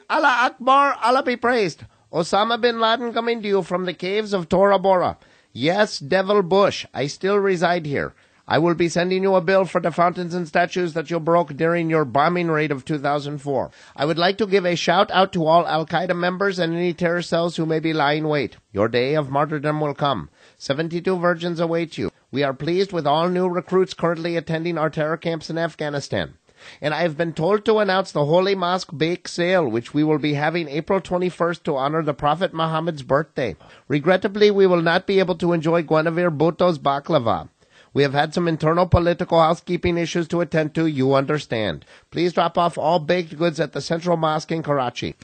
Allah Akbar, Allah be praised. Osama bin Laden coming to you from the caves of Tora Bora. Yes, Devil Bush, I still reside here. I will be sending you a bill for the fountains and statues that you broke during your bombing raid of 2004. I would like to give a shout out to all Al-Qaeda members and any terror cells who may be lying wait. Your day of martyrdom will come. 72 virgins await you. We are pleased with all new recruits currently attending our terror camps in Afghanistan. And I have been told to announce the Holy Mosque Bake Sale, which we will be having April 21st to honor the Prophet Muhammad's birthday. Regrettably, we will not be able to enjoy Guinevere Bhutto's baklava. We have had some internal political housekeeping issues to attend to, you understand. Please drop off all baked goods at the Central Mosque in Karachi.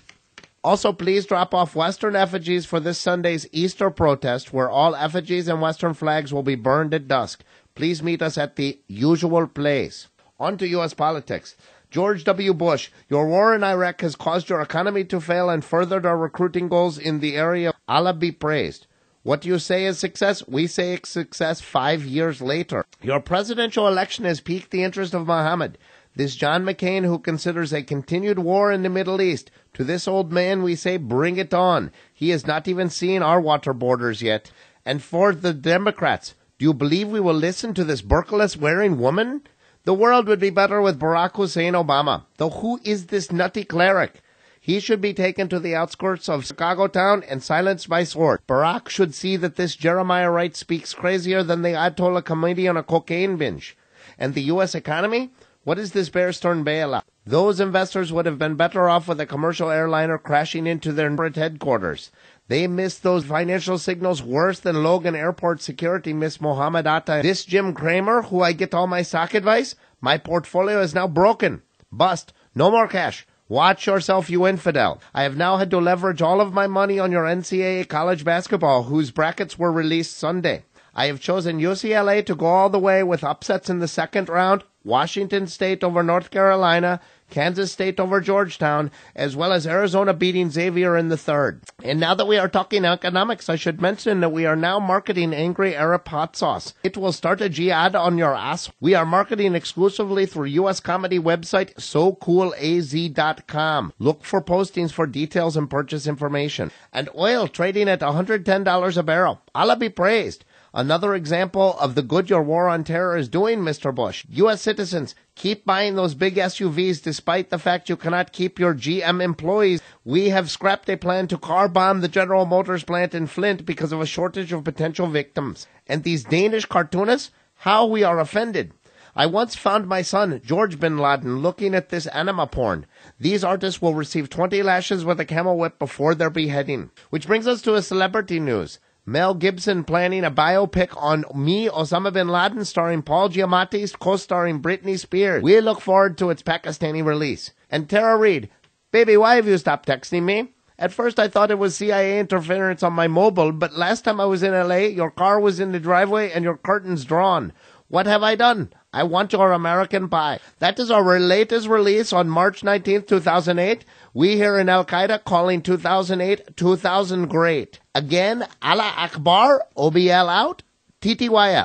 Also, please drop off Western effigies for this Sunday's Easter protest, where all effigies and Western flags will be burned at dusk. Please meet us at the usual place. On to U.S. politics. George W. Bush, your war in Iraq has caused your economy to fail and furthered our recruiting goals in the area. Allah be praised. What you say is success, we say it's success 5 years later. Your presidential election has piqued the interest of Muhammad. This John McCain who considers a continued war in the Middle East. To this old man we say, bring it on. He has not even seen our water borders yet. And for the Democrats, do you believe we will listen to this burqaless-wearing woman? The world would be better with Barack Hussein Obama. Though who is this nutty cleric? He should be taken to the outskirts of Chicago town and silenced by sword. Barack should see that this Jeremiah Wright speaks crazier than the Ayatollah Khomeini on a cocaine binge. And the U.S. economy? What is this Bear Stearns bailout? Those investors would have been better off with a commercial airliner crashing into their headquarters. They missed those financial signals worse than Logan Airport security missed Mohammed Atta. This Jim Cramer, who I get all my stock advice, my portfolio is now broken. Bust. No more cash. Watch yourself, you infidel. I have now had to leverage all of my money on your NCAA college basketball, whose brackets were released Sunday. I have chosen UCLA to go all the way with upsets in the second round, Washington State over North Carolina, Kansas State over Georgetown, as well as Arizona beating Xavier in the third. And now that we are talking economics, I should mention that we are now marketing Angry Arab Hot Sauce. It will start a jihad on your ass. We are marketing exclusively through U.S. comedy website SoCoolAZ.com. Look for postings for details and purchase information. And oil trading at $110 a barrel. Allah be praised. Another example of the good your war on terror is doing, Mr. Bush. U.S. citizens, keep buying those big SUVs despite the fact you cannot keep your GM employees. We have scrapped a plan to car bomb the General Motors plant in Flint because of a shortage of potential victims. And these Danish cartoonists, how we are offended. I once found my son, George bin Laden, looking at this anima porn. These artists will receive 20 lashes with a camel whip before their beheading. Which brings us to a celebrity news. Mel Gibson planning a biopic on me, Osama bin Laden, starring Paul Giamatti, co-starring Britney Spears. We look forward to its Pakistani release. And Tara Reid, baby, why have you stopped texting me? At first I thought it was CIA interference on my mobile, but last time I was in LA, your car was in the driveway and your curtains drawn. What have I done? I want your American pie. That is our latest release on March 19th, 2008. We here in Al-Qaeda calling 2008 2000 great. Again, Allah Akbar, OBL out, TTYL.